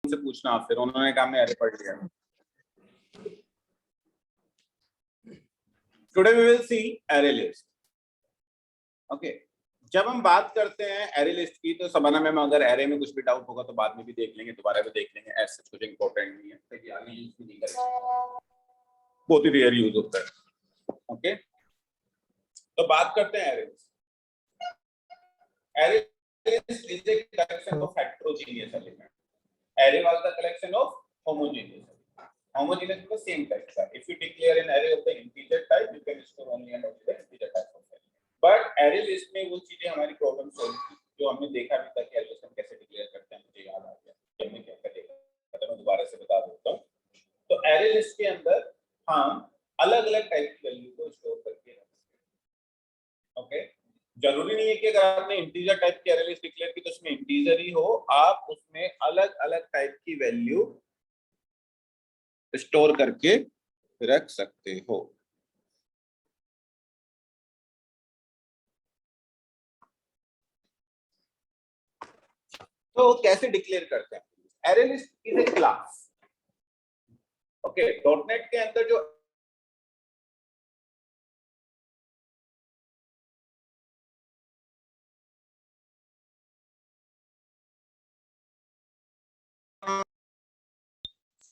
से पूछना, फिर उन्होंने कहा मैं अरे पढ़ लिया। Today we will see array list. Okay, जब हम बात करते हैं एरे लिस्ट की तो सबाना मैम अगर एरे में कुछ भी डाउट होगा तो बाद में भी देख लेंगे, दोबारा भी देख लेंगे, ऐसा कुछ इंपॉर्टेंट नहीं है, क्योंकि आगे यूज भी नहीं करेंगे, बहुत ही रेयर यूज होता है। ओके, तो बात करते हैं array list. Array list is a collection of heterogeneous element. Array was the collection of homogeneous. Homogeneous is the same type. If you declare an array of the integer type, you can store only and only the integer type of array. But array list में वो चीजें हमारी problem solve की जो हमने देखा भी था कि array list हम कैसे डिक्लेयर करते हैं, मुझे याद आ गया कि हमने क्या करेगा, तो मैं दोबारा से बता देता हूँ। तो array list के अंदर हम अलग-अलग टाइप की वैल्यू को स्टोर करके रखते हैं। ओके, जरूरी नहीं है कि अगर आपने इंटीजर टाइप की एरे लिस्ट डिक्लेयर की तो उसमें इंटीजर ही हो, आप उसमें अलग अलग टाइप की वैल्यू स्टोर करके रख सकते हो। तो कैसे डिक्लेयर करते हैं? Array list is a class. Okay, dot net के अंदर जो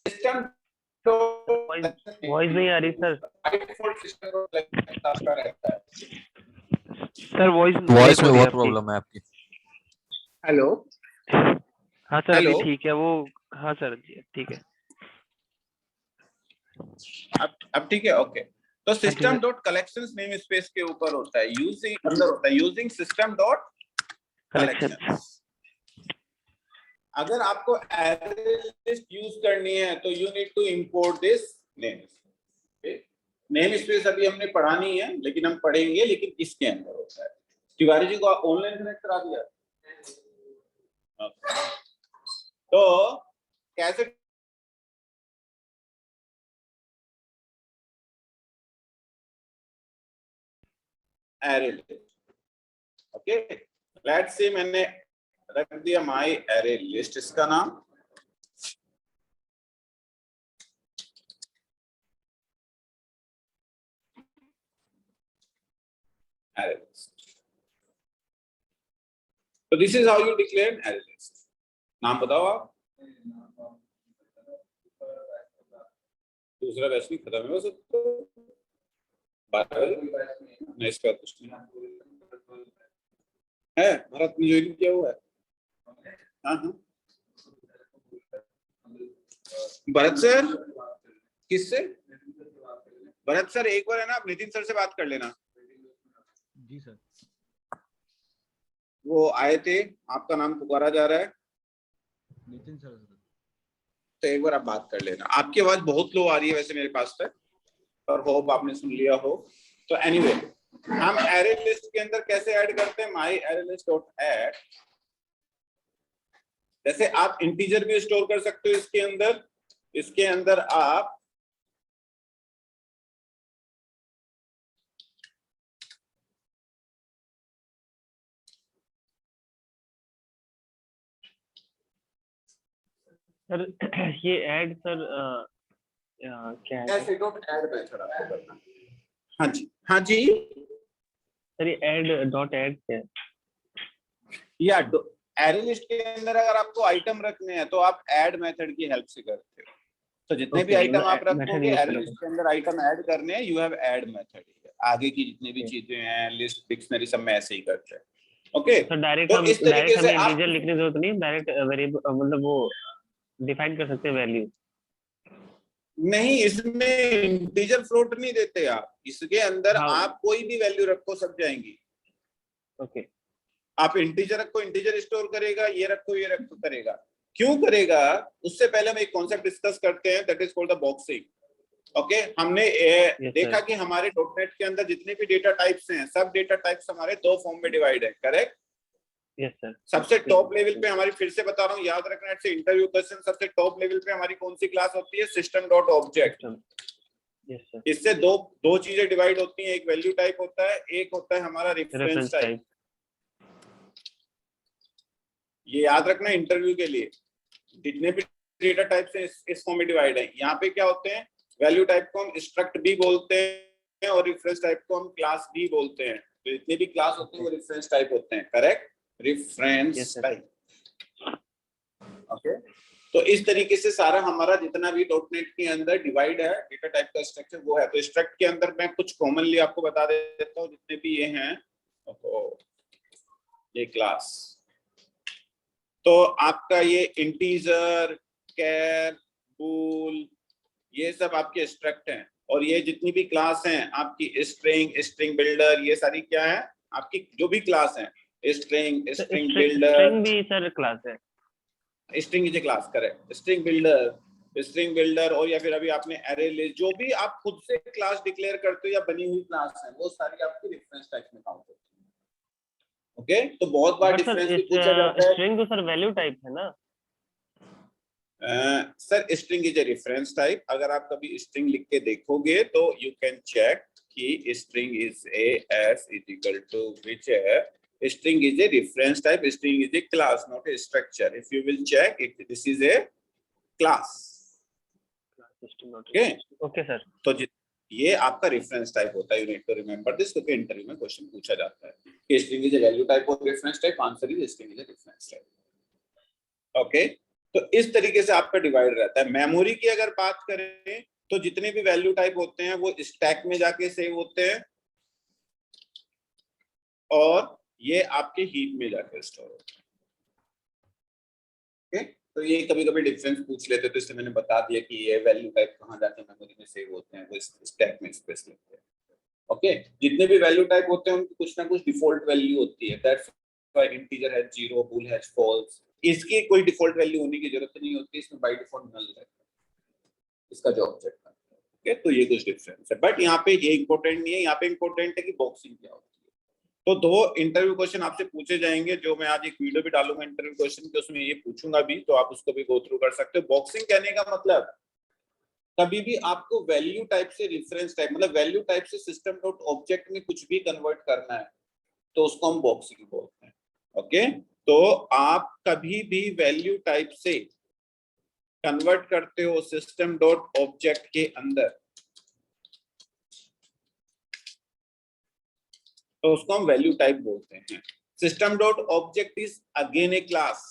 सिस्टम वॉइस नहीं आ रही सर। सर वॉइस में बहुत प्रॉब्लम है आपकी। हेलो, हाँ सर अभी ठीक है वो। हाँ सर जी ठीक है, अब ठीक है। ओके, तो system dot collections name space के ऊपर होता है, यूजिंग अंदर होता है यूजिंग सिस्टम डॉट कलेक्शंस। अगर आपको एरे लिस्ट यूज करनी है तो you need to import this namespace. Namespace अभी हमने पढ़ा नहीं है, लेकिन हम पढ़ेंगे, लेकिन इसके अंदर होता है। तिवारी जी को ऑनलाइन कनेक्ट करा दिया। तो कैसे array list? Okay, let's see मैंने रख दिया माय एरे लिस्ट, इसका नाम। Array list. तो this is how you declare array list. नाम बताओ आप। दूसरा बैच नहीं खत्म है बस नहीं, इसका कुछ नहीं है। भारत में ज्वाइन किया हुआ है। हाँ हाँ, भरत सर। किससे? भरत सर एक बार है ना, आप नितिन सर से बात कर लेना। जी सर। वो आए थे, आपका नाम पुकारा जा रहा है। नितिन सर। तो एक बार आप बात कर लेना। आपकी आवाज बहुत लो आ रही है वैसे मेरे पास तक, और होप आपने सुन लिया हो। तो एनीवे, हम एरे लिस्ट के अंदर कैसे ऐड करते हैं? My array list dot add. जैसे आप इंटीजर भी स्टोर कर सकते हो इसके अंदर आप सर ये ऐड सर क्या है ऐसे डॉट ऐड मेथड आपको करना है। हाँ जी, हाँ जी। सर ये ऐड डॉट ऐड क्या है? या एरे लिस्ट के अंदर अगर आपको आइटम रखने हैं तो आप ऐड मेथड की हेल्प से करते हो। तो जितने भी आइटम आप रखोगे एरे लिस्ट के अंदर आइटम ऐड करने हैं, यू हैव ऐड मेथड। आगे की जितनी भी चीजें हैं, लिस्ट, डिक्शनरी, सब में ऐसे ही करते हैं। ओके, तो डायरेक्ट तो हम इस तरीके से आप इंटीजर लिखने की जरूरत नहीं, डायरेक्ट वेरिएबल मतलब वो डिफाइन कर सकते हैं वैल्यू। नहीं, इसमें इंटीजर फ्लोट नहीं देते आप। इसके अंदर हाँ। आप कोई भी वैल्यू रखो सब जाएंगी। ओके, आप इंटीजर रखो इंटीजर स्टोर करेगा, ये रखो ये रखो करेगा। क्यों करेगा? उससे पहले हम एक कॉन्सेप्ट डिस्कस करते हैं, that is called the boxing. Okay, हमने देखा कि हमारे डॉटनेट के अंदर जितने भी डेटा टाइप्स हैं, सब डेटा टाइप्स हमारे दो फॉर्म में डिवाइड है। करेक्ट? Yes sir. सबसे टॉप लेवल पे हमारी, फिर से बता रहा हूँ, याद रखना से इंटरव्यू क्वेश्चन, सबसे टॉप लेवल पे हमारी कौन सी क्लास होती है? System dot object. Yes sir. इससे दो चीजें डिवाइड होती हैं, एक वैल्यू टाइप होता है, एक होता है हमारा रेफरेंस टाइप। ये याद रखना इंटरव्यू के लिए। जितने भी डेटा टाइप से इस फॉर्म में डिवाइड है। यहाँ पे क्या होते हैं, वैल्यू टाइप को हम स्ट्रक्ट भी बोलते हैं और रेफरेंस टाइप को हम क्लास भी बोलते हैं। तो जितने भी क्लास होते हैं वो रेफरेंस टाइप होते हैं, करेक्ट, रेफरेंस टाइप। ओके, तो इस तरीके से सारा हमारा जितना भी डॉटनेट के अंदर डिवाइड है डेटा टाइप का स्ट्रक्चर वो है। तो स्ट्रक्ट के अंदर मैं कुछ कॉमनली आपको बता देता हूँ जितने भी ये हैं। ये क्लास, तो आपका ये इंटीजर, कैर, बूल, ये सब आपके स्ट्रक्ट हैं। और ये जितनी भी क्लास हैं आपकी स्ट्रिंग, स्ट्रिंग बिल्डर, ये सारी क्या है आपकी जो भी क्लास है, स्ट्रिंग, स्ट्रिंग बिल्डर, स्ट्रिंग भी सर क्लास है। String is a class, correct, string builder और या फिर अभी आपने एरे लिस्ट, जो भी आप खुद से क्लास डिक्लेयर करते हो या बनी हुई क्लास है वो सारी आपकी रेफरेंस टाइप में काउंट होती है। ओके, तो बहुत बार डिफरेंस भी पूछा जाता है। स्ट्रिंग तो सर वैल्यू टाइप है ना? Sir string is a reference type. अगर आप कभी स्ट्रिंग लिख के देखोगे तो यू कैन चेक कि string is a s is equal to which है, string is a reference type, string is a class, not a structure. If you will check it, this is a class. Okay, okay sir. तो ये आपका reference type होता है। You need to remember this, क्योंकि interview में question पूछा जाता है कि string is a value type और reference type, answer is string is a reference type. Okay, तो इस तरीके से आपका डिवाइड रहता है। मेमोरी की अगर बात करें तो जितने भी वैल्यू टाइप होते हैं वो स्टैक में जाके सेव होते हैं और ये आपके हीप में जाकर स्टोर होता है। ओके, तो ये कभी कभी डिफरेंस पूछ लेते तो इससे मैंने बता दिया कि ये वैल्यू टाइप कहाँ जाके मेमोरी में सेव होते हैं, वो स्टैक में स्पेस लेते हैं। ओके, जितने भी वैल्यू टाइप होते हैं उनकी कुछ ना कुछ डिफॉल्ट वैल्यू होती है। That's why integer has 0, bool has false. इसकी कोई डिफॉल्ट वैल्यू होने की जरूरत नहीं होती, इसमें बाय डिफॉल्ट नल रहता है इसका जो ऑब्जेक्ट है। ओके, तो ये कुछ डिफरेंस है, बट यहाँ पे ये इंपॉर्टेंट नहीं है। यहाँ पे इंपॉर्टेंट है कि बॉक्सिंग क्या होती है। तो दो इंटरव्यू क्वेश्चन आपसे पूछे जाएंगे, जो मैं आज एक वीडियो भी डालूंगा इंटरव्यू क्वेश्चन के, उसमें ये पूछूंगा भी, तो आप उसको भी गो थ्रू कर सकते हो। बॉक्सिंग कहने का मतलब कभी भी आपको वैल्यू टाइप से रेफरेंस टाइप, मतलब वैल्यू टाइप से सिस्टम डॉट ऑब्जेक्ट में कुछ भी कन्वर्ट करना है तो उसको हम बॉक्सिंग बोलते हैं। ओके, तो आप कभी भी वैल्यू टाइप से कन्वर्ट करते हो सिस्टम डॉट ऑब्जेक्ट के अंदर तो उसको हम वैल्यू टाइप बोलते हैं। System dot object is again A class.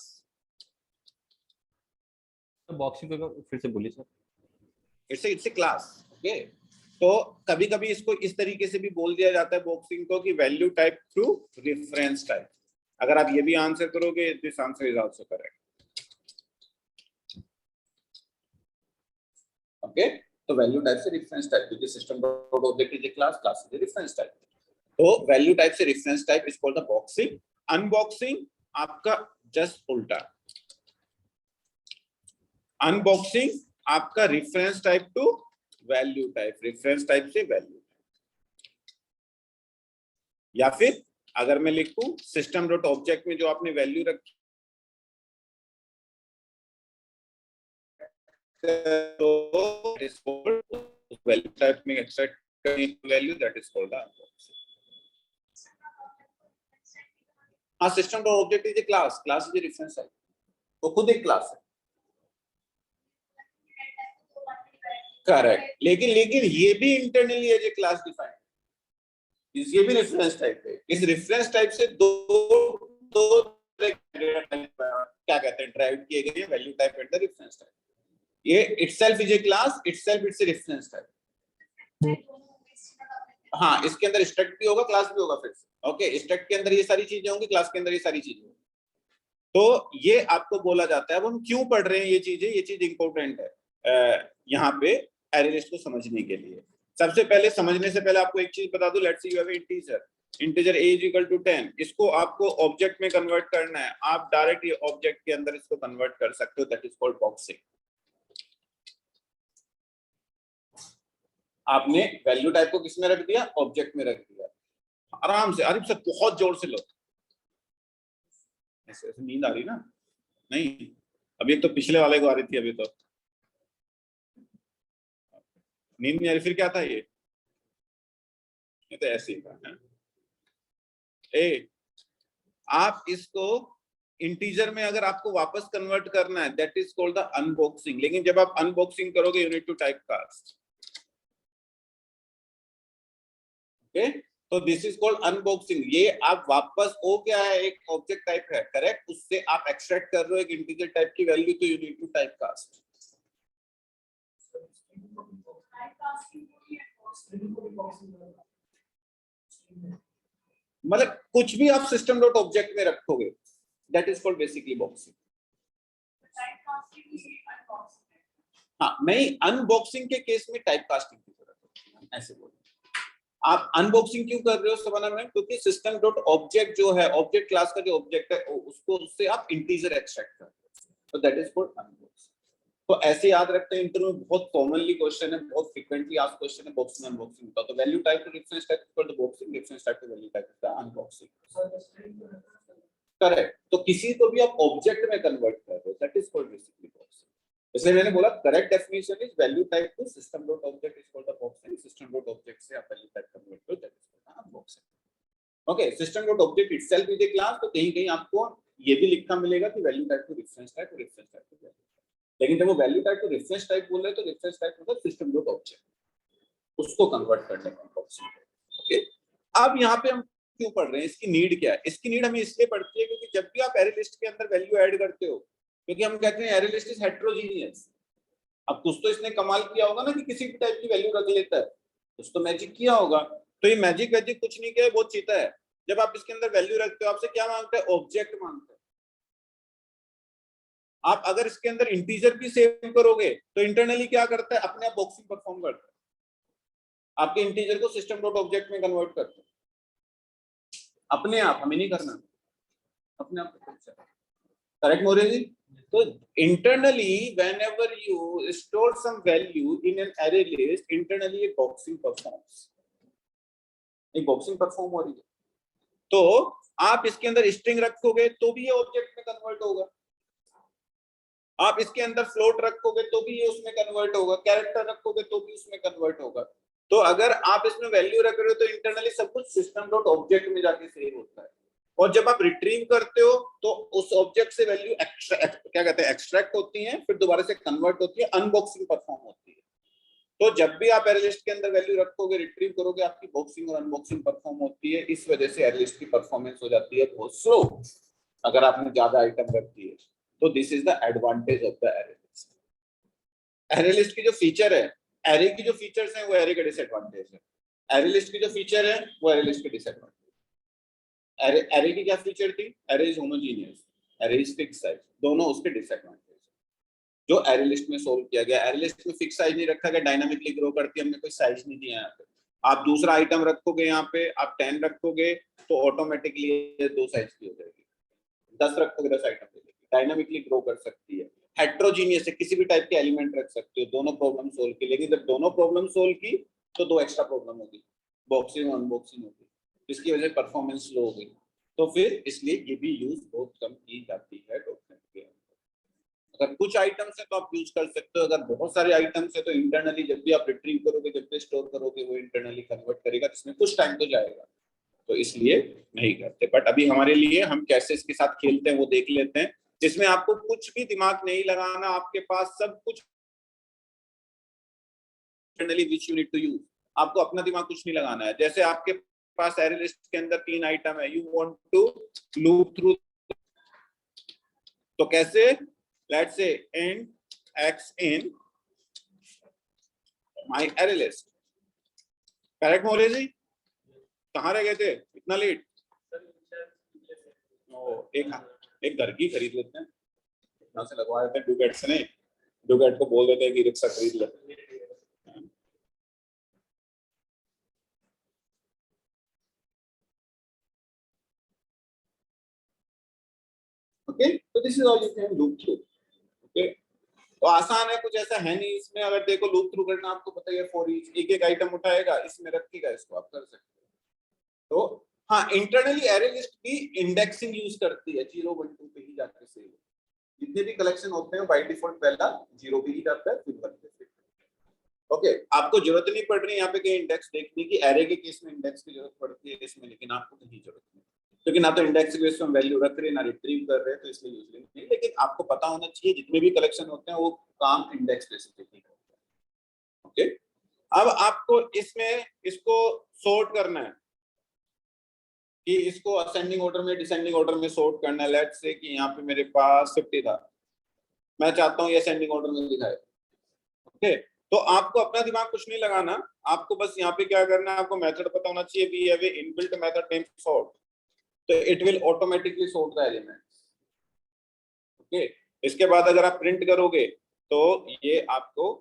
Boxing को फिर से बोलिए sir. It's a class. Okay, तो कभी कभी इसको इस तरीके से भी बोल दिया जाता है बॉक्सिंग को कि value type through reference type. अगर आप ये भी आंसर करोगे, this answer is also correct. Okay, तो वैल्यू टाइप से रेफरेंस टाइप, क्योंकि system dot object is a class, class is a reference type. तो वैल्यू टाइप से reference type is called the boxing. Unboxing आपका just उल्टा, unboxing आपका reference type to value type, reference type से value. या फिर अगर मैं लिखूं सिस्टम डॉट ऑब्जेक्ट में जो आपने वैल्यू रखी तो इस वैल्यू टाइप में एक्सट्रैक्ट करनी value, that is called unboxing. हाँ, system dot object is a class, class is a reference type, तो खुद एक क्लास है। करेक्ट, लेकिन ये भी internally as a class defined, ये भी रेफरेंस टाइप है। इस रेफरेंस टाइप से दो क्या कहते हैं ड्राइव किए गए हैं, value type and the reference type. ये itself is a class, itself it's a reference type. हाँ, इसके अंदर स्ट्रक्ट भी होगा, क्लास भी होगा फिर से। ओके, स्ट्रक्ट के अंदर ये सारी चीजें होंगी, क्लास के अंदर ये सारी चीजें होंगी। तो ये आपको बोला जाता है। अब हम क्यों पढ़ रहे हैं ये चीजें, ये चीज इंपॉर्टेंट है यहाँ पे एरे लिस्ट को समझने के लिए। सबसे पहले समझने से पहले आपको एक चीज बता दूं, let's see you have integer a is equal to 10, इसको आपको ऑब्जेक्ट में कन्वर्ट करना है। आप डायरेक्ट ये ऑब्जेक्ट के अंदर इसको कन्वर्ट कर सकते हो, दैट इज कॉल्ड बॉक्सिंग। आपने वैल्यू टाइप को किस में रख दिया, ऑब्जेक्ट में रख दिया। आराम से, आरिफ सर बहुत जोर से लो, ऐसे नींद आ रही ना? नहीं, अभी तो पिछले वाले को आ रही थी, अभी तो नींद नहीं आ रही। फिर क्या था ये तो ऐसे ही था। ए, आप इसको इंटीजर में अगर आपको वापस कन्वर्ट करना है, that is called the unboxing. लेकिन जब आप अनबॉक्सिंग करोगे you need to type cast. Okay, तो दिस इज कॉल्ड अनबॉक्सिंग। ये आप वापस ओ क्या है, एक ऑब्जेक्ट टाइप है, करेक्ट, उससे आप एक्सट्रैक्ट कर रहे हो एक इंटीजर टाइप की वैल्यू, तो you need to type cast. मतलब कुछ भी आप सिस्टम डॉट ऑब्जेक्ट में रखोगे, that is called basically boxing. हाँ, मैं अनबॉक्सिंग के केस में टाइप कास्टिंग की जरूरत है, ऐसे बोल। आप अनबॉक्सिंग क्यों कर रहे हो सवाना में, क्योंकि सिस्टम डॉट ऑब्जेक्ट जो है, ऑब्जेक्ट क्लास का जो ऑब्जेक्ट है, उसको उससे आप इंटीजर एक्सट्रैक्ट कर रहे हो, तो दैट इज कॉल्ड अनबॉक्सिंग। तो ऐसे याद रखते हैं, इंटरव्यू में बहुत कॉमनली क्वेश्चन है, बहुत फ्रीक्वेंटली आस्क्ड क्वेश्चन है बॉक्सिंग अनबॉक्सिंग का। तो value type to reference type equal to boxing, reference type to value type का अनबॉक्सिंग। करेक्ट, तो किसी को भी आप ऑब्जेक्ट में कन्वर्ट कर रहे हो, that is called basically boxing. इसलिए मैंने बोला correct definition is value type to system dot object is called the boxing. System dot object से आप वैल्यू टाइप कन्वर्ट करो, that is called unboxing. Okay, system dot object itself is a class, तो कहीं कहीं आपको ये भी लिखा मिलेगा कि value type to reference type, reference type to value. लेकिन जब वो value type to reference type बोल रहे हैं, तो रेफरेंस टाइप मतलब सिस्टम डॉट ऑब्जेक्ट, उसको कन्वर्ट करने का ऑप्शन है। ओके, अब यहाँ पे हम क्यों पढ़ रहे हैं, इसकी नीड क्या है? इसकी नीड हमें इसलिए पड़ती है क्योंकि जब भी आप एरे लिस्ट के अंदर वैल्यू ऐड करते हो, क्योंकि हम कहते हैं एरे लिस्ट इज हेटेरोजेनियस। अब कुछ तो इसने कमाल किया होगा ना कि किसी भी टाइप की वैल्यू रख लेता है, कुछ तो मैजिक किया होगा। तो ये मैजिक वैजिक कुछ नहीं किया है, बहुत चीता है। जब आप इसके अंदर वैल्यू रखते हो, आपसे क्या मांगता है? ऑब्जेक्ट मांगता है। आप अगर इसके अंदर इंटीजर भी सेव करोगे तो इंटरनली क्या करता है? अपने आप बॉक्सिंग परफॉर्म करता है, आपके इंटीजर को सिस्टम डॉट ऑब्जेक्ट में कन्वर्ट करता है अपने आप, हमें नहीं करना, अपने आप। करेक्ट मोरे जी? तो internally whenever you store some value in an array list, internally a boxing performs, एक बॉक्सिंग परफॉर्म हो रही है। तो आप इसके अंदर स्ट्रिंग रखोगे तो भी ये ऑब्जेक्ट में कन्वर्ट होगा, आप इसके अंदर फ्लोट रखोगे तो भी ये उसमें कन्वर्ट होगा, कैरेक्टर रखोगे तो भी उसमें कन्वर्ट होगा। तो अगर आप इसमें वैल्यू रख रहे हो तो इंटरनली सब कुछ सिस्टम डॉट ऑब्जेक्ट में जाके सेव होता है, और जब आप रिट्रीव करते हो तो उस ऑब्जेक्ट से वैल्यू क्या कहते हैं, एक्सट्रैक्ट होती है, फिर दोबारा से कन्वर्ट होती है, अनबॉक्सिंग परफॉर्म होती है। तो जब भी आप एरे लिस्ट के अंदर वैल्यू रखोगे, रिट्रीव करोगे, आपकी बॉक्सिंग और अनबॉक्सिंग परफॉर्म होती है। इस वजह से एरे लिस्ट की परफॉर्मेंस हो जाती है बहुत स्लो अगर आपने ज्यादा आइटम रख दिए। तो this is the advantage of the array list. Array list की जो फीचर है, एरे की जो फीचर्स हैं वो एरे का डिसएडवांटेज है, एरे लिस्ट की जो फीचर है वो एरे लिस्ट के डिसएडवांटेज। एरे की क्या फीचर थी? Array is homogeneous, array is fix size, दोनों उसके डिसएडवांटेज जो एरे लिस्ट में सोल्व किया गया। एरे लिस्ट में फिक्स साइज नहीं रखा गया, डायनामिकली ग्रो करती है, हमने कोई साइज नहीं दिया यहाँ पे। आप दूसरा आइटम रखोगे यहाँ पे, आप 10 रखोगे तो ऑटोमेटिकली 2 साइज की हो जाएगी, 10 रखोगे 10 आइटम दे देगी, डायनामिकली ग्रो कर सकती है। हेट्रोजीनियस है, किसी भी टाइप के एलिमेंट रख सकते हो, दोनों प्रॉब्लम सोल्व की। लेकिन जब दोनों प्रॉब्लम सोल्व की तो 2 एक्स्ट्रा प्रॉब्लम होगी, बॉक्सिंग और अनबॉक्सिंग होगी, जिसकी वजह से परफॉर्मेंस स्लो हो गई। तो फिर इसलिए ये भी यूज बहुत कम की जाती है डॉक्यूमेंट के अंदर। अगर कुछ आइटम्स है तो आप यूज कर सकते हो, अगर बहुत सारे आइटम्स है तो इंटरनली जब भी आप रिट्रीव करोगे, जब भी स्टोर करोगे, वो इंटरनली कन्वर्ट करेगा, जिसमें कुछ टाइम तो जाएगा, तो इसलिए नहीं करते। बट अभी हमारे लिए हम कैसे इसके साथ खेलते हैं वो देख लेते हैं, जिसमें आपको कुछ भी दिमाग नहीं लगाना, आपके पास सब कुछ internally which you need to use, आपको अपना दिमाग कुछ नहीं लगाना है। जैसे आपके पास एरे लिस्ट के अंदर 3 आइटम है, you want to loop through, तो कैसे? Let's say int x in my array list। Correct More ji? कहाँ रह गए थे इतना लेट? एक घर की खरीद लेते हैं, इतना से लगवा देते हैं, डुगेट से नहीं, डुगेट को बोल देते हैं कि रिक्शा खरीद ले। ओके, तो this is all you can loop through. Okay, तो आसान है, कुछ ऐसा है नहीं इसमें। अगर देखो लूप थ्रू करना आपको पता ही है, फॉर ईच एक एक आइटम उठाएगा, इसमें रखेगा, इसको आप कर सकते हो। तो हाँ, इंटरनली एरे लिस्ट भी इंडेक्सिंग यूज करती है, 0 1 2 पे ही जाके सेव, जितने भी कलेक्शन होते हैं बाय डिफॉल्ट पहला 0 पे ही जाता है, फिर 1 पे। ओके, आपको जरूरत नहीं पड़ रही यहाँ पे कहीं इंडेक्स देखने की, एरे के केस में इंडेक्स की जरूरत पड़ती है इसमें, लेकिन आपको कहीं जरूरत नहीं। क्योंकि ना तो इंडेक्स बेस में वैल्यू रख रहे ना रिट्रीव कर रहे, तो इसलिए यूजली नहीं। लेकिन आपको पता होना चाहिए जितने भी कलेक्शन होते हैं वो काम इंडेक्स बेसिस पे ही होता है। ओके, अब आपको इसमें इसको सोर्ट करना है कि इसको असेंडिंग ऑर्डर में डिसेंडिंग ऑर्डर में सोर्ट करना है। लेट्स से कि यहाँ पे मेरे पास 50 था, मैं चाहता हूँ ये असेंडिंग ऑर्डर में दिखाए। ओके, तो आपको अपना दिमाग कुछ नहीं लगाना, आपको बस यहाँ पे क्या करना है, आपको मेथड पता होना चाहिए। We have a inbuilt method name sort, तो it will automatically sort the elements. Okay, इसके बाद अगर आप प्रिंट करोगे तो ये आपको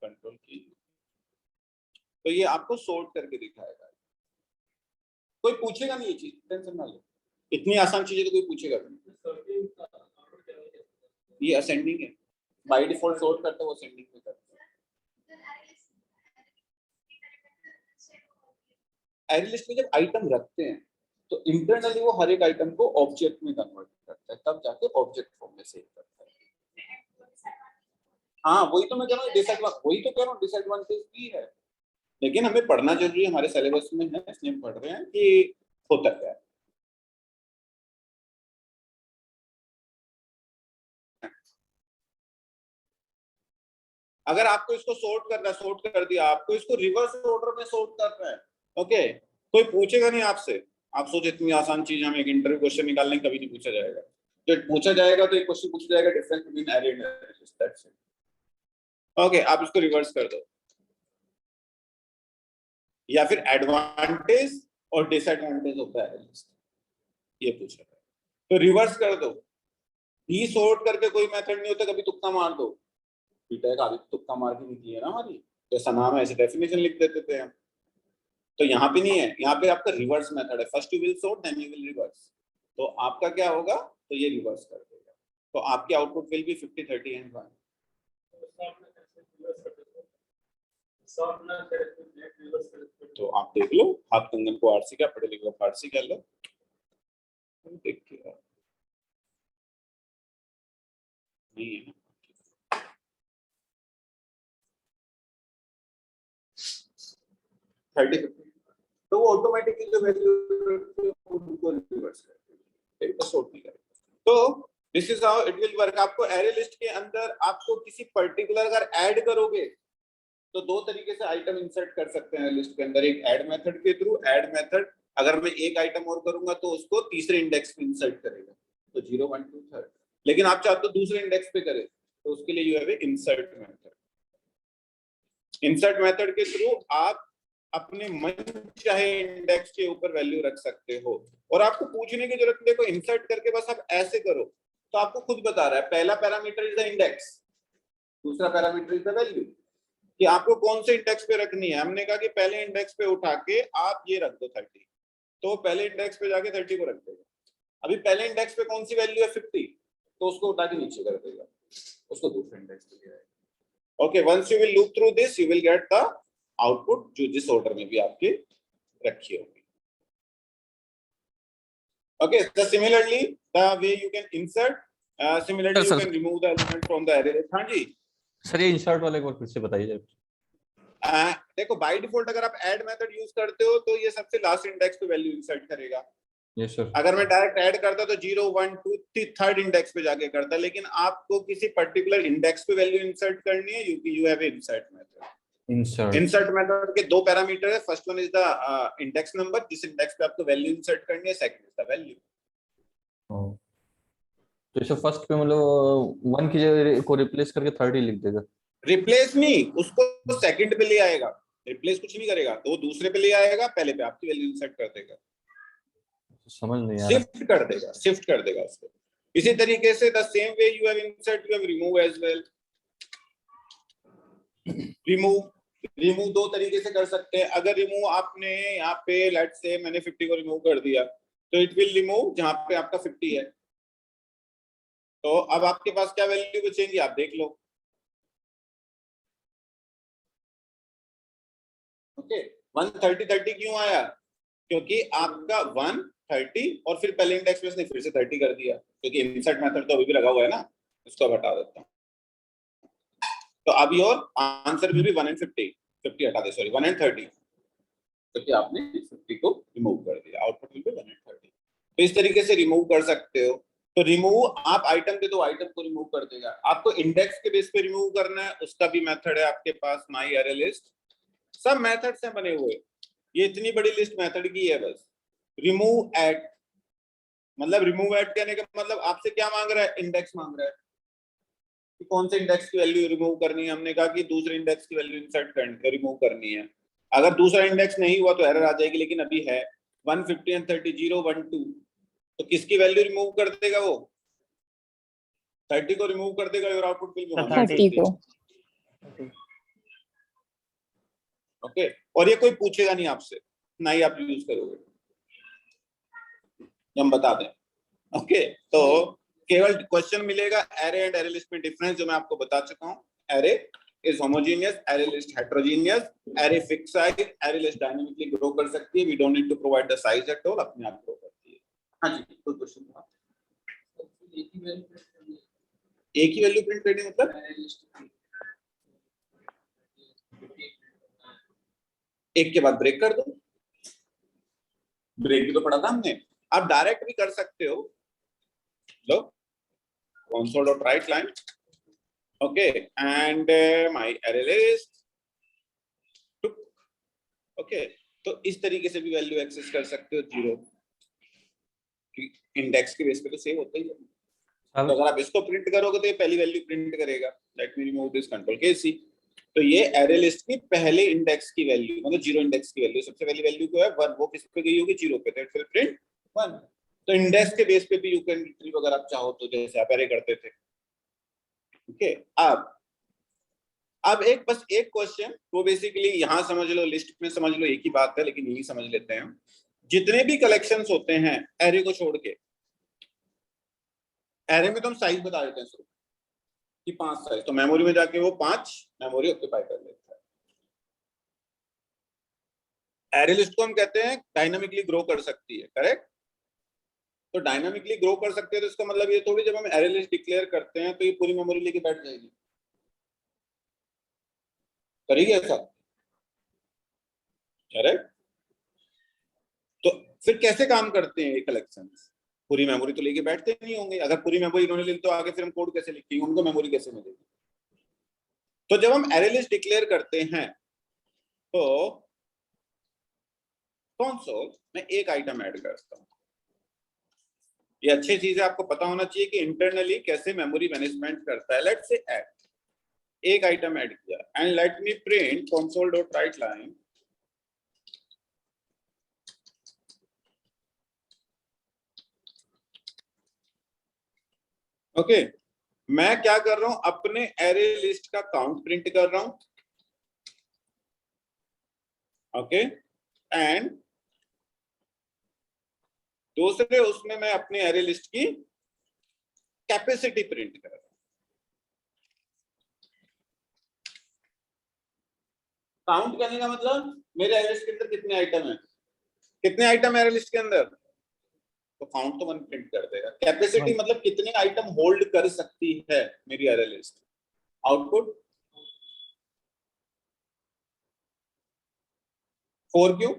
कंट्रोल की, तो ये आपको सॉर्ट करके दिखाएगा। कोई पूछेगा नहीं ये चीज, टेंशन ना लो, इतनी आसान चीजें तो कोई पूछेगा नहीं। ये असेंडिंग है, बाय डिफॉल्ट सॉर्ट करते वो असेंडिंग में करते हैं। एरे लिस्ट में जब आइटम रखते हैं तो इंटरनली वो हर एक आइटम को ऑब्जेक्ट में कन्वर्ट करता है, तब जाके ऑब्जेक्ट फॉर्म में सेव करता है। हाँ वही तो मैं कह रहा हूँ, वही तो कह रहा हूँ, डिसएडवांटेज भी है, लेकिन हमें पढ़ना जरूरी है, हमारे सिलेबस में है इसलिए हम पढ़ रहे हैं कि होता क्या है। अगर आपको इसको सॉर्ट करना है, सॉर्ट कर दिया, आपको इसको रिवर्स ऑर्डर में सॉर्ट करना है। ओके, कोई पूछेगा नहीं आपसे, आप सोचे इतनी आसान चीज हमें एक इंटरव्यू क्वेश्चन निकालने कभी नहीं पूछा जाएगा। जो पूछा जाएगा तो एक क्वेश्चन पूछा जाएगा difference between array and list, that's it. Okay, आप इसको रिवर्स कर दो, या फिर एडवांटेज और डिसएडवांटेज होता है लिस्ट, ये पूछा है तो रिवर्स कर दो। डी सॉर्ट करके कोई मेथड नहीं होता, कभी तुक्का मार दो। बीटेक आगे तुक्का मार के निकली है ना हमारी, जैसा नाम है ऐसे डेफिनेशन लिख देते थे हम, तो यहाँ पे नहीं है, यहाँ पे आपका रिवर्स मेथड है। First you will sort then you will reverse, तो आपका क्या होगा, तो ये रिवर्स कर देगा, तो आपके आउटपुट विल बी 50 30 एंड 1। तो आप देख लो, आप कंगन को आरसी क्या पढ़े लिखे फारसी कर लो, देख के नहीं है 30 तो वो ऑटोमेटिकली जो वैल्यू उनको रिवर्स कर देगा, सॉर्ट नहीं करेगा। तो this is how it will work. आपको एरे लिस्ट के अंदर आपको किसी पर्टिकुलर अगर ऐड करोगे तो दो तरीके से आइटम इंसर्ट कर सकते हैं लिस्ट के अंदर, एक ऐड मेथड के थ्रू। ऐड मेथड अगर मैं एक आइटम और करूंगा तो उसको तीसरे इंडेक्स पे इंसर्ट करेगा, तो 0 1 2 3, लेकिन आप चाहते हो दूसरे इंडेक्स पे करे तो उसके लिए you have a insert method. Insert method के थ्रू आप अपने मन चाहे इंडेक्स के ऊपर वैल्यू रख सकते हो, और आपको पूछने की जरूरत नहीं, देखो इंसर्ट करके बस आप ऐसे करो तो आपको खुद बता रहा है। पहला पैरामीटर इज द इंडेक्स, दूसरा पैरामीटर इज द वैल्यू, कि आपको कौन से इंडेक्स पे रखनी है। हमने कहा कि पहले इंडेक्स पे उठा के आप ये रख दो 30, तो पहले इंडेक्स पे जाके 30 को रख देगा। अभी पहले इंडेक्स पे कौन सी वैल्यू है 50, तो उसको उठा के नीचे कर देगा, उसको दूसरे इंडेक्स पे ले आएगा। Okay, once you will loop through this you will get the output जो जिस ऑर्डर में भी आपके रखी होगी। Okay, so similarly the way you can insert, similarly you can remove the element from the array। हाँ जी सर, ये insert वाले को फिर से बताइए। देखो बाय डिफॉल्ट अगर आप ऐड मेथड यूज करते हो तो ये सबसे लास्ट इंडेक्स पे वैल्यू इंसर्ट करेगा। Yes sir. अगर मैं डायरेक्ट ऐड करता तो 0 1 2 3 थर्ड इंडेक्स पे जाके करता, लेकिन आपको किसी पर्टिकुलर इंडेक्स पे वैल्यू इंसर्ट करनी है, you have insert method. Insert method के दो पैरामीटर है, first one is the index number, जिस इंडेक्स पे आपको वैल्यू इंसर्ट करनी है, सेकंड इज द वैल्यू। तो इसे फर्स्ट पे मतलब 1 की जगह को रिप्लेस करके 30 लिख देगा। रिप्लेस नहीं, उसको सेकंड पे ले आएगा, रिप्लेस कुछ नहीं करेगा, तो वो दूसरे पे ले आएगा, पहले पे आपकी वैल्यू इंसर्ट कर देगा, समझ नहीं आ रहा। शिफ्ट कर देगा उसको। इसी तरीके से the same way you have insert you have remove as well. Remove दो तरीके से कर सकते हैं। अगर रिमूव आपने यहाँ पे लेट्स से मैंने 50 को रिमूव कर दिया तो इट विल रिमूव जहां पे आपका 50 है, तो अब आपके पास क्या वैल्यू बचेंगी आप देख लो। ओके, 130 30 क्यों आया, क्योंकि आपका 130 और फिर पहले इंडेक्स में फिर से 30 कर दिया, क्योंकि इंसर्ट मेथड तो अभी भी लगा हुआ है ना, इसको हटा देता हूं। तो अभी और आंसर विल बी 1 and 50 हटा दे, सॉरी 1 and 30। क्योंकि आपने 50 को रिमूव कर दिया, आउटपुट विल बी 130। तो इस तरीके से रिमूव कर सकते हो। तो रिमूव आप आइटम दे दो, आइटम को रिमूव कर देगा। आपको इंडेक्स के बेस पे रिमूव करना है, उसका भी मेथड है आपके पास, माई अरे लिस्ट। सब मेथड्स हैं बने हुए, ये इतनी बड़ी लिस्ट मेथड की है बस। रिमूव एट, मतलब रिमूव एट कहने का मतलब आपसे क्या मांग रहा है, इंडेक्स मांग रहा है कि कौन से इंडेक्स की वैल्यू रिमूव करनी है। हमने कहा कि दूसरे इंडेक्स की वैल्यू इंसर्ट करनी, रिमूव करनी है। अगर दूसरा इंडेक्स नहीं हुआ तो एरर आ जाएगी, लेकिन अभी है 150 and 30 0 1 2, तो किसकी वैल्यू रिमूव कर देगा वो, 30 को रिमूव कर देगा, और आउटपुट विल बी 30 को। ओके। और ये कोई पूछेगा नहीं आपसे, ना ही आप यूज करोगे, हम बता दें। ओके, तो केवल क्वेश्चन मिलेगा एरे एंड एरे लिस्ट में डिफरेंस, जो मैं आपको बता चुका हूं। Array is homogeneous, array list heterogeneous. Array fix size, array list dynamically grow कर सकती है, we don't need to provide the size at all, अपने आप ग्रो करती है। हां जी, कोई क्वेश्चन था? एक ही वैल्यू प्रिंट करनी मतलब एक के बाद ब्रेक कर दो, ब्रेक भी तो पढ़ा था हमने। आप डायरेक्ट भी कर सकते हो, लो console.writeline, okay, and my array list, okay, तो इस तरीके से भी वैल्यू एक्सेस कर सकते हो। 0 इंडेक्स के बेस पे तो सेव होता ही है। तो अगर आप इसको प्रिंट करोगे तो ये पहली वैल्यू प्रिंट करेगा। Let me remove this control के सी। तो ये एरे लिस्ट की पहले इंडेक्स की वैल्यू, मतलब 0 इंडेक्स की वैल्यू, सबसे पहली वैल्यू को है 1, वो किस पे गई होगी, 0 पे, तो इट विल प्रिंट 1। तो इंडेक्स के बेस पे भी यू कैन रिट्रीव अगर आप चाहो तो, जैसे आप एरे करते थे। ओके, अब एक बस एक क्वेश्चन, वो बेसिकली यहां समझ लो, लिस्ट में समझ लो, एक ही बात है, लेकिन यही समझ लेते हैं। जितने भी कलेक्शंस होते हैं एरे को छोड़ के, एरे में तो हम साइज बता देते हैं सिर्फ कि 5 साइज, तो मेमोरी में जाके वो 5 मेमोरी ऑक्यूपाई कर लेता है। एरे लिस्ट को हम कहते हैं डायनामिकली ग्रो कर सकती है, करेक्ट। तो डायनामिकली ग्रो कर सकते हैं, तो इसका मतलब ये थोड़ी, जब हम एरे लिस्ट डिक्लेयर करते हैं तो ये पूरी मेमोरी लेके बैठ जाएगी, करेगी ऐसा, करेक्ट। तो फिर कैसे काम करते हैं ये कलेक्शंस, पूरी मेमोरी तो लेके बैठते नहीं होंगे। अगर पूरी मेमोरी इन्होंने ली तो आगे फिर हम कोड कैसे लिखेंगे, उनको मेमोरी कैसे मिलेगी। तो जब हम एरे लिस्ट डिक्लेयर करते हैं तो कंसोल में एक आइटम ऐड करता हूं। ये अच्छी चीज है, आपको पता होना चाहिए कि इंटरनली कैसे मेमोरी मैनेजमेंट करता है। लेट्स से ऐड एक आइटम ऐड किया, and let me print console.writeline okay. मैं क्या कर रहा हूं, अपने एरे लिस्ट का काउंट प्रिंट कर रहा हूं, ओके, एंड दूसरे उसमें मैं अपने एरे लिस्ट की कैपेसिटी प्रिंट कर रहा हूं। काउंट करने का मतलब मेरे एरे लिस्ट के अंदर कितने आइटम है, कितने आइटम एरे लिस्ट के अंदर, तो काउंट तो 1 प्रिंट कर देगा। कैपेसिटी मतलब कितने आइटम होल्ड कर सकती है मेरी एरे लिस्ट। आउटपुट 4 क्यों,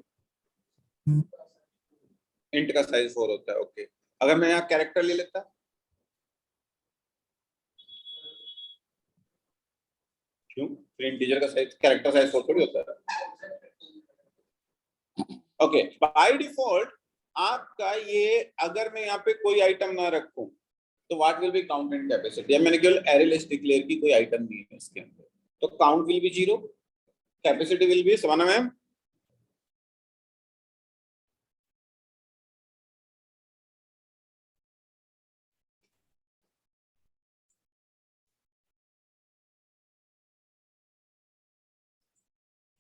इंट का साइज 4 होता है, ओके। अगर मैं यहाँ कैरेक्टर ले लेता, क्यों, फिर इंटीजर का साइज, कैरेक्टर साइज 4 थोड़ी होता है। ओके, बाय डिफॉल्ट आपका ये, अगर मैं यहाँ पे कोई आइटम ना रखूं तो what will be count and capacity. अब मैंने केवल एरे लिस्ट डिक्लेयर की, कोई आइटम नहीं है इसके अंदर, तो count will be 0, capacity will be 1 mm,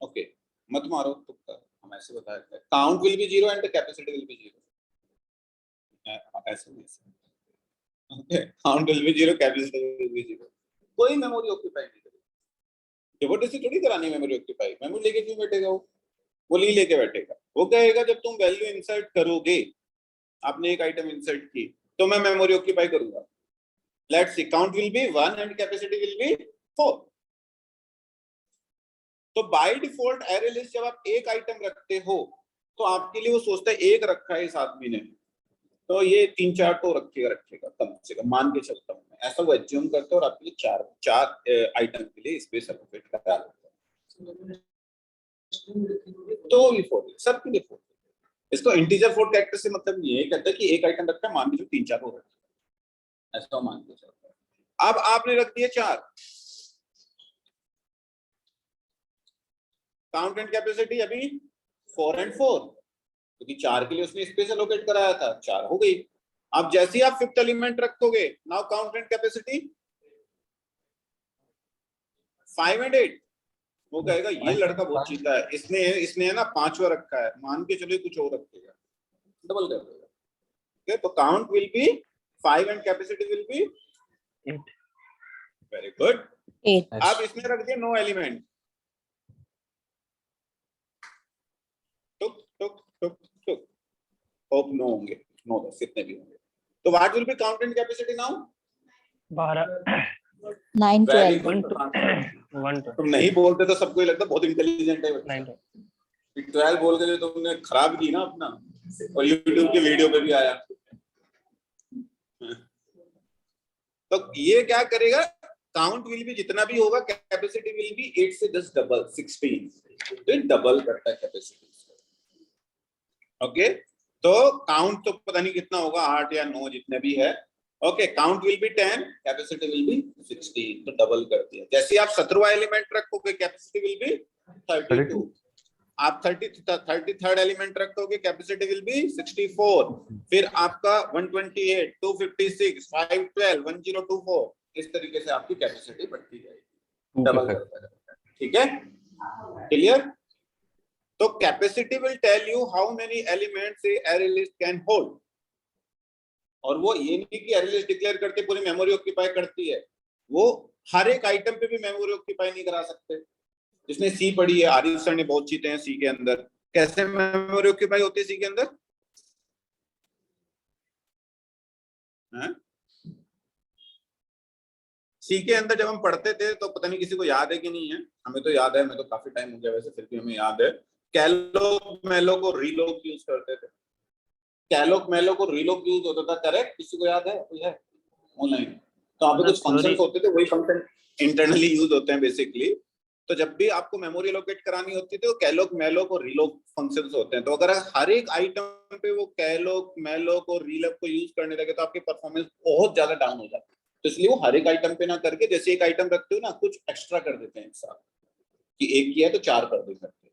okay. मत मारो तुक्का, हम ऐसे बताया था, count will be 0 and capacity will be 0, ऐसे नहीं, okay. Count will be 0, capacity will be 0। कोई मेमोरी ऑक्यूपाई नहीं करेगी, जबरदस्ती थोड़ी करानी मेमोरी ऑक्यूपाई। मेमोरी लेके क्यों बैठेगा वो नहीं लेके बैठेगा। वो कहेगा जब तुम वैल्यू इंसर्ट करोगे, आपने एक आइटम इंसर्ट की, तो मैं मेमोरी ऑक्यूपाई करूंगा। Let's see, count will be 1 and capacity will be 4, तो बाय डिफॉल्ट एरे लिस्ट जब आप एक आइटम रखते हो तो आपके लिए वो सोचता है एक रखा है इस आदमी ने, तो ये 3-4 तो रखेगा कम से कम, मान के चलता हूँ मैं, ऐसा वो एज्यूम करते हैं और आपके लिए चार आइटम के लिए स्पेस एलोकेट करा देता है। तो ये फोर सबके लिए फोर, इसको इंटीजर फोर कैरेक्टर से मतलब नहीं है, कहता है कि एक आइटम रखा है, मान लीजिए 3-4 हो रखे, ऐसा मान के चलता है। अब आपने रख दिए 4, काउंट एंड कैपेसिटी अभी 4 and 4, क्योंकि 4 के लिए उसने स्पेस एलोकेट कराया था, 4 हो गई। अब जैसे ही आप फिफ्थ एलिमेंट रखोगे, now count and capacity 5 and 8, वो कहेगा ये लड़का बहुत चीता है, इसने है ना 5वां रखा है, मान के चलिए कुछ और रखेगा, डबल कर देगा। ओके, तो count will be 5 and capacity will be 8। Very good. 8 अब इसमें रख दिया नो एलिमेंट, टुक टुक टुक टुक, होप नो होंगे, नो बस इतने भी होंगे। तो what will be count and capacity now? 12 9 very 12 good. 1 2 तुम नहीं बोलते तो सबको ही लगता बहुत इंटेलिजेंट है 9 2। 12 बोल के जो तुमने खराब की ना अपना, और YouTube की वीडियो पे भी आया। तो ये क्या करेगा, काउंट विल भी जितना भी होगा, कैपेसिटी विल भी 8 से 10 डबल 16, तो डबल करता है कैपेसिटी। ओके, तो काउंट तो पता नहीं कितना होगा, 8 या 9 जितने भी है। Okay, count will be 10, capacity will be 16, तो डबल कर दिया। जैसे आप 17वां एलिमेंट रखोगे, कैपेसिटी विल बी 32, आप 33rd एलिमेंट रखोगे, कैपेसिटी विल बी 64, फिर आपका 128, 256, 512, 1024, इस तरीके से आपकी कैपेसिटी बढ़ती जाएगी, डबल करता जाएगा। ठीक है, क्लियर? तो capacity will tell you how many elements a array list can hold, और वो ये नहीं कि एरे लिस्ट डिक्लेयर करके पूरी मेमोरी ऑक्यूपाई करती है, वो हर एक आइटम पे भी मेमोरी ऑक्यूपाई नहीं करा सकते। जिसने सी पढ़ी है, आरिफ सर ने बहुत चीजें हैं सी के अंदर, कैसे मेमोरी ऑक्यूपाई होती है सी के अंदर? सी के अंदर जब हम पढ़ते थे तो पता नहीं किसी को याद है कि नहीं है, हमें तो याद है, मैं तो काफी टाइम हो गया वैसे, फिर भी हमें याद है, कैलोक मेलोक और रीलोक यूज करते थे। कैलोक मेलोक और रीलोक यूज होता था, करेक्ट? किसी को याद है? कोई है ऑनलाइन? तो वहाँ पे कुछ फंक्शंस होते थे, वही फंक्शन इंटरनली यूज होते हैं बेसिकली। तो जब भी आपको मेमोरी एलोकेट करानी होती थी, तो कैलोक मेलोक और रीलोक फंक्शंस होते हैं। तो अगर हर एक आइटम पे वो कैलोक मेलोक और रीलोक को यूज करने लगे तो आपकी परफॉर्मेंस बहुत ज्यादा डाउन हो जाती है। तो इसलिए वो हर एक आइटम पे ना करके, जैसे एक आइटम रखते हो ना, कुछ एक्स्ट्रा कर देते हैं एक साथ, कि एक किया है तो 4 कर दे करते।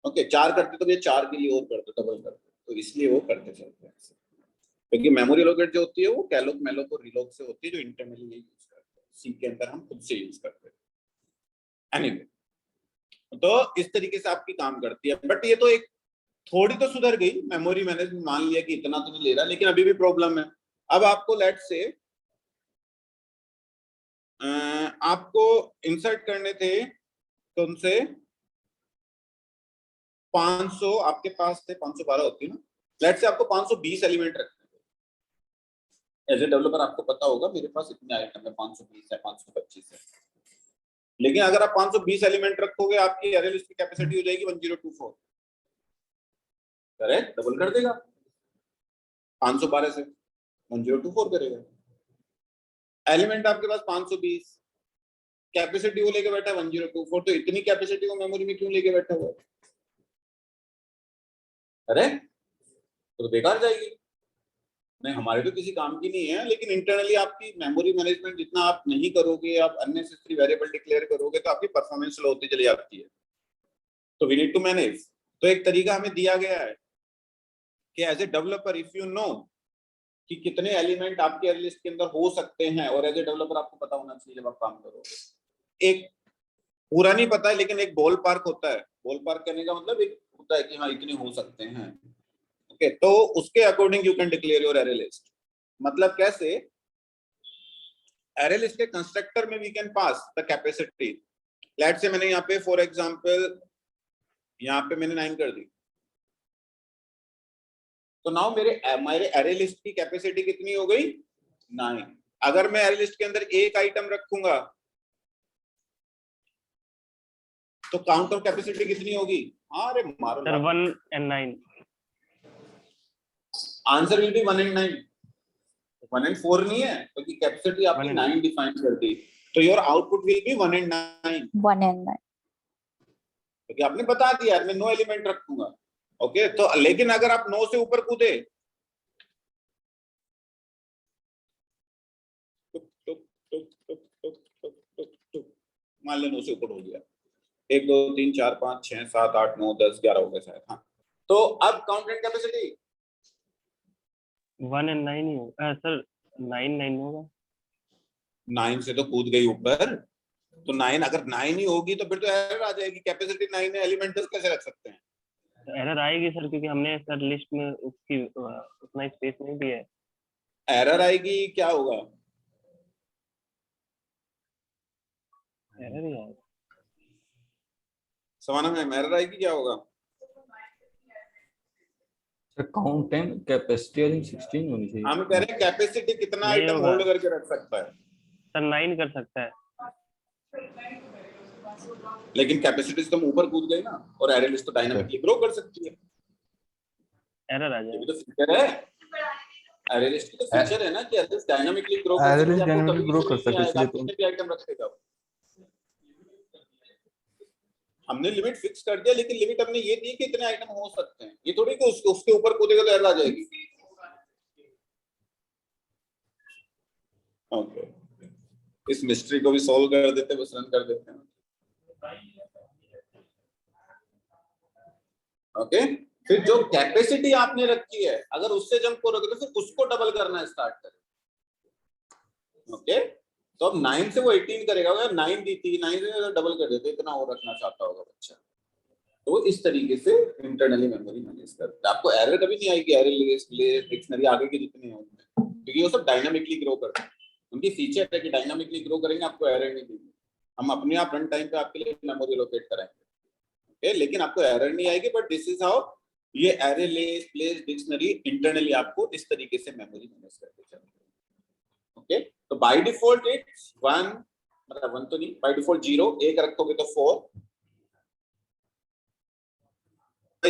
ओके, 4 करते तो ये 4 के लिए और करते, डबल करते, तो इसलिए वो करते चलते हैं, क्योंकि मेमोरी एलोकेट जो होती है वो कैलोक मेलोक और रीलोक से होती है, जो इंटरनली यूज करते हैं, सी के अंदर हम खुद से यूज करते हैं। एनीवे, तो इस तरीके से आपकी काम करती है। बट ये तो एक थोड़ी तो सुधर गई, मेमोरी मैनेजमेंट मान लिया कि इतना तो नहीं ले रहा, लेकिन अभी भी प्रॉब्लम है। अब आपको लेट से आपको इंसर्ट करने थे तुमसे 500, आपके पास थे 512 होती ना, लेट से आपको 520 एलिमेंट रखने थे। एज ए डेवलपर आपको पता होगा मेरे पास इतने आइटम है, 520 है, 525 है, लेकिन अगर आप 520 एलिमेंट रखोगे, आपकी एरे लिस्ट की कैपेसिटी हो जाएगी 1024, करेक्ट? डबल कर देगा, 512 से 1024 करेगा। एलिमेंट आपके पास 520, कैपेसिटी वो लेके बैठा है 1024, तो इतनी कैपेसिटी वो मेमोरी में क्यों लेके बैठा हुआ है? करेक्ट? तो बेकार जाएगी। नहीं, हमारे तो किसी काम की नहीं है, लेकिन इंटरनली आपकी मेमोरी मैनेजमेंट जितना आप नहीं करोगे, आप अननेसेसरी वेरिएबल डिक्लेयर करोगे, तो आपकी परफॉर्मेंस स्लो होती चली जाती है। तो वी नीड टू मैनेज। तो एक तरीका हमें दिया गया है कि as a developer if you know कि कितने एलिमेंट आपके एरे लिस्ट के अंदर हो सकते हैं, और एज ए डेवलपर आपको पता होना चाहिए जब आप काम करोगे। एक पूरा नहीं पता है, लेकिन एक बॉल पार्क होता है। बॉल पार्क करने का मतलब एक होता है कि हाँ इतने हो सकते हैं। ओके, तो उसके according you can declare your array list. मतलब कैसे? एरे लिस्ट के कंस्ट्रक्टर में we can pass the capacity. Let's say मैंने यहाँ पे फॉर एग्जांपल यहाँ पे मैंने 9 कर दी, तो नाउ मेरे एरे लिस्ट की कैपेसिटी कितनी हो गई? 9। अगर मैं एरे लिस्ट के अंदर एक आइटम रखूंगा तो काउंट ऑफ कैपेसिटी कितनी होगी? हाँ अरे मारो sir 1 and 9. Answer will be 1 and 9. 1 and 4 नहीं है क्योंकि कैपेसिटी आपने 1 and 9 डिफाइन कर दी, तो your output will be 1 and 9 1 and 9. क्योंकि आपने बता दिया मैं नो एलिमेंट रखूंगा. ओके तो लेकिन अगर आप 9 से ऊपर कूदे मान ले 9 से ऊपर हो गया, 1 2 3 4 5 6 7 8 9 10 11 हो गए शायद. हाँ तो अब काउंट एंड कैपेसिटी 1 and 9 ही होगा सर. 9 होगा. 9 से तो कूद गई ऊपर, तो 9 अगर 9 ही होगी तो फिर तो एरर आ जाएगी. कैपेसिटी 9 है, एलिमेंट 10 कैसे रख सकते हैं? एरर आएगी सर क्योंकि हमने सर लिस्ट में उसकी उतना स्पेस नहीं दिया है. एरर आएगी, क्या होगा? एरर ही आएगा. सवाना में एरर आएगी, क्या होगा? Count and capacity I think 16 होनी चाहिए. हम कह रहे हैं कैपेसिटी कितना नहीं आइटम होगा। होल्ड करके रख सकता है, सर 9 कर सकता है. लेकिन कैपेसिटी से तुम ऊपर कूद गए ना, और एरे लिस्ट तो डायनामिकली ग्रो कर सकती है. एरर आ ये जाएगा. भी तो फीचर है. एरे लिस्ट की तो फीचर है ना कि एरे लिस्ट डायनामिकली ग्रो कर Array सकती list है. आपको dynamically कभी grow भी कर सकती है, नहीं आएगा, इसलिए आप तो- कितने भी आइटम रखेगा वो. हमने लिमिट फिक्स कर दिया, लेकिन लिमिट हमने ये दी कि इतने आइटम हो सकते हैं. ये थोड़ी कि उसके ऊपर कूदेगा तो एरर आ जाएगी. ओके इस मिस्ट्री को भी सॉल्व कर देते, बस रन कर देते हैं. ओके फिर जो कैपेसिटी आपने रखी है अगर उससे जंप करोगे तो फिर उसको डबल करना स्टार्ट करें. ओके तो अब 9 से वो 18 करेगा. अगर 9 दी थी, 9 से डबल कर देते, इतना और रखना चाहता होगा बच्चा. तो इस तरीके से इंटरनली मेमोरी मैनेज करता है. आपको एरर कभी नहीं आएगी. एरर लिस्ट डिक्शनरी आगे के जितने हैं उनमें, क्योंकि वो सब डायनामिकली ग्रो करते हैं. उनकी फीचर है कि डायनामिकली ग्रो करेंगे, आपको एरर नहीं देंगे. हम अपने आप रन टाइम पे आपके लिए मेमोरी लोकेट कराएंगे. ओके लेकिन आपको एरर नहीं आएगी. बट दिस इज हाउ ये array list place dictionary internally आपको इस तरीके से मेमोरी मैनेज करके चलेंगे. ओके तो बाय डिफॉल्ट इट्स 1, मतलब 1 तो नहीं, बाय डिफॉल्ट 0, 1 रखोगे तो 4.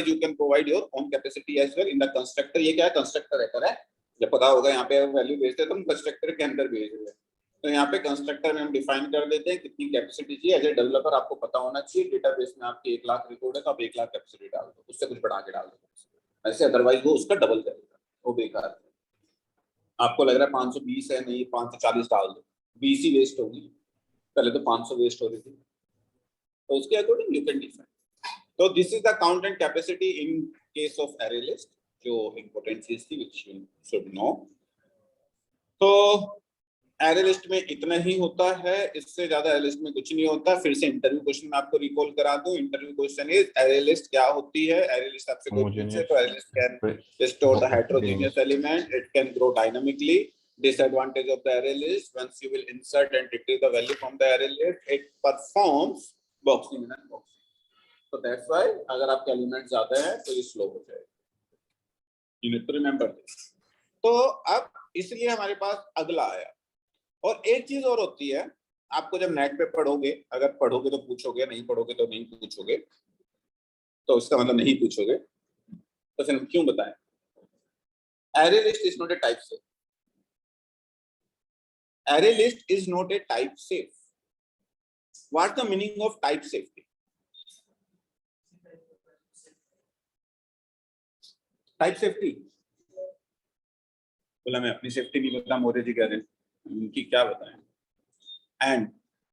you can provide your own capacity as well in the constructor. ये क्या है? कंस्ट्रक्टर है. जब पता होगा यहाँ पे वैल्यू भेजते हैं तो हम कंस्ट्रक्टर के अंदर भेज रहे हैं. तो यहाँ पे कंस्ट्रक्टर में हम डिफाइन कर देते हैं कितनी कैपेसिटी चाहिए. एज ए डेवलपर आपको पता होना चाहिए डेटाबेस में आपके 1 लाख रिकॉर्ड है तो आप 1 लाख कैपेसिटी डाल दो, उससे कुछ बढ़ा के डाल दो. ऐसे अदरवाइज वो उसका डबल करेगा, वो बेकार है. आपको लग रहा है 520 है, नहीं 540 डाल दो, 20 ही वेस्ट होगी. पहले तो 500 वेस्ट हो रही थी. तो उसके अकॉर्डिंग यू कैन डिफाइन. तो this is the count and capacity in case of array list, जो इंपॉर्टेंट चीज थी व्हिच यू शुड नो. तो एरे लिस्ट में इतना ही होता है, इससे ज्यादा एरे लिस्ट में कुछ नहीं होता. फिर से इंटरव्यू क्वेश्चन में आपको रिकॉल करा दूं. Interview question is array list क्या होती है. एरे लिस्ट आपसे कोई पूछे तो array list can store the heterogeneous element, it can grow dynamically. Disadvantage of the array list, once you will insert and retrieve the value from the array list, it performs boxing and unboxing. So that's why अगर आपके element ज्यादा है तो ये slow हो जाएगा. You need to remember this. तो अब इसलिए हमारे पास अगला आया. और एक चीज और होती है, आपको जब नेट पे पढ़ोगे, अगर पढ़ोगे तो पूछोगे, नहीं पढ़ोगे तो नहीं पूछोगे. तो इसका मतलब नहीं पूछोगे, तो फिर हम क्यों बताएं? Array list is not a type safe. Array list is not a type safe. What's the meaning of type safety? Type safety. बोला मैं अपनी सेफ्टी नहीं बता, मोरे जी कह रहे हैं, उनकी क्या बताएं. एंड